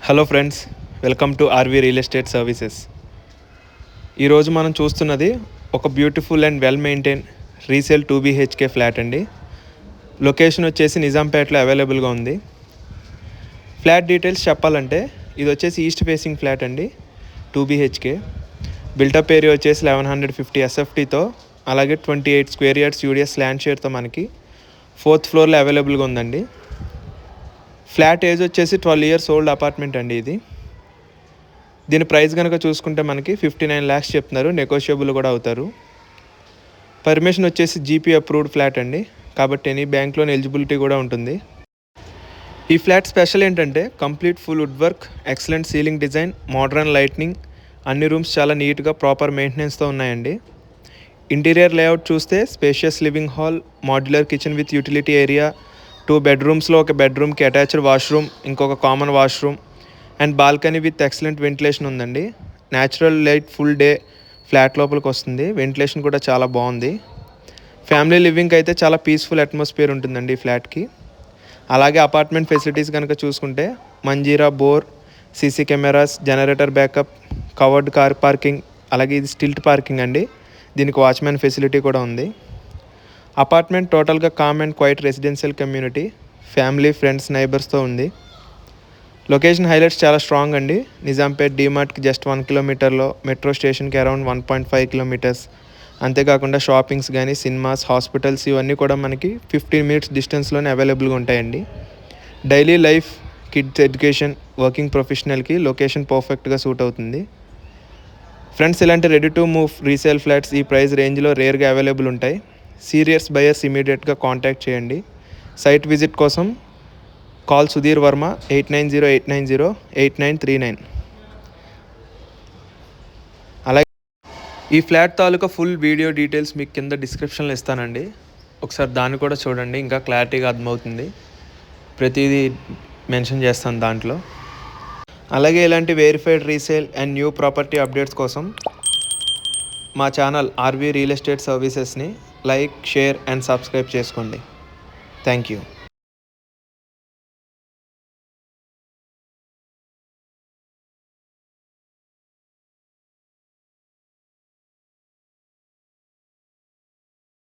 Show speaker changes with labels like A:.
A: Hello friends, welcome to RV real estate services. ఈరోజు మనం చూస్తున్నది ఒక beautiful and well maintain resale 2BHK flat అండి. లొకేషన్ వచ్చేసి నిజాంపేటలో అవైలబుల్గా ఉంది. ఫ్లాట్ డీటెయిల్స్ చెప్పాలంటే ఇది వచ్చేసి ఈస్ట్ ఫేసింగ్ ఫ్లాట్ అండి. 2BHK బిల్టప్ ఏరియా వచ్చేసి 1150 SFTతో, అలాగే 28 స్క్వేర్ యార్డ్స్ యూడిఎస్ ల్యాండ్ షేర్తో మనకి 4th ఫ్లోర్లో అవైలబుల్గా ఉందండి. ఫ్లాట్ ఏజ్ వచ్చేసి 12 years ఓల్డ్ అపార్ట్మెంట్ అండి. దీని ప్రైస్ కనుక చూసుకుంటే మనకి 59 lakhs చెప్తున్నారు, నెగోషియబుల్ కూడా అవుతారు. పర్మిషన్ వచ్చేసి జీపీ అప్రూవ్డ్ ఫ్లాట్ అండి, కాబట్టి ఎనీ బ్యాంక్ లోన్ ఎలిజిబిలిటీ కూడా ఉంటుంది. ఈ ఫ్లాట్ స్పెషల్ ఏంటంటే complete full wood work, excellent ceiling design, modern lightning, అన్ని రూమ్స్ చాలా నీట్గా ప్రాపర్ మెయింటెనెన్స్తో ఉన్నాయండి. ఇంటీరియర్ లేఅవుట్ చూస్తే spacious living hall, modular kitchen with utility area, 2 bedrooms ఒక బెడ్రూమ్కి అటాచ్డ్ వాష్రూమ్, ఇంకొక common washroom and balcony with excellent ventilation ఉందండి. Natural light full day flat లోపలికి వస్తుంది, వెంటిలేషన్ కూడా చాలా బాగుంది. ఫ్యామిలీ లివింగ్కి అయితే చాలా పీస్ఫుల్ అట్మాస్ఫియర్ ఉంటుందండి ఈ ఫ్లాట్కి. అలాగే అపార్ట్మెంట్ ఫెసిలిటీస్ కనుక చూసుకుంటే Manjeera bore, CC cameras, generator backup, covered car parking, అలాగే ఇది స్టిల్ట్ పార్కింగ్ అండి. దీనికి వాచ్మెన్ ఫెసిలిటీ కూడా ఉంది. అపార్ట్మెంట్ టోటల్గా calm and quiet residential community, family, friends, నైబర్స్తో ఉంది. లొకేషన్ హైలైట్స్ చాలా స్ట్రాంగ్ అండి. నిజాంపేట్ డీమార్ట్కి జస్ట్ 1 kilometerలో, మెట్రో స్టేషన్కి అరౌండ్ 1.5 kilometers, అంతేకాకుండా షాపింగ్స్ కానీ, సినిమాస్, హాస్పిటల్స్ ఇవన్నీ కూడా మనకి 15 minutes డిస్టెన్స్లోనే అవైలబుల్గా ఉంటాయండి. Daily life, kids education, working ప్రొఫెషనల్కి లొకేషన్ పర్ఫెక్ట్గా సూట్ అవుతుంది. ఫ్రెండ్స్, ఇలాంటి ready to move resale flats ఈ ప్రైస్ రేంజ్లో రేర్గా అవైలబుల్ ఉంటాయి. సీరియస్ బయర్స్ ఇమీడియట్గా కాంటాక్ట్ చేయండి. సైట్ విజిట్ కోసం కాల్ సుధీర్ వర్మ 8908908939. అలాగే ఈ ఫ్లాట్ తాలూకా ఫుల్ వీడియో డీటెయిల్స్ మీకు కింద డిస్క్రిప్షన్లో ఇస్తానండి, ఒకసారి దాన్ని కూడా చూడండి, ఇంకా క్లారిటీగా అర్థమవుతుంది. ప్రతిదీ మెన్షన్ చేస్తాను దాంట్లో. అలాగే ఇలాంటి verified resale and new property updates కోసం మా ఛానల్ ఆర్వీ రియల్ ఎస్టేట్ సర్వీసెస్ని లైక్, షేర్ అండ్ సబ్స్క్రైబ్ చేసుకోండి. Thank you.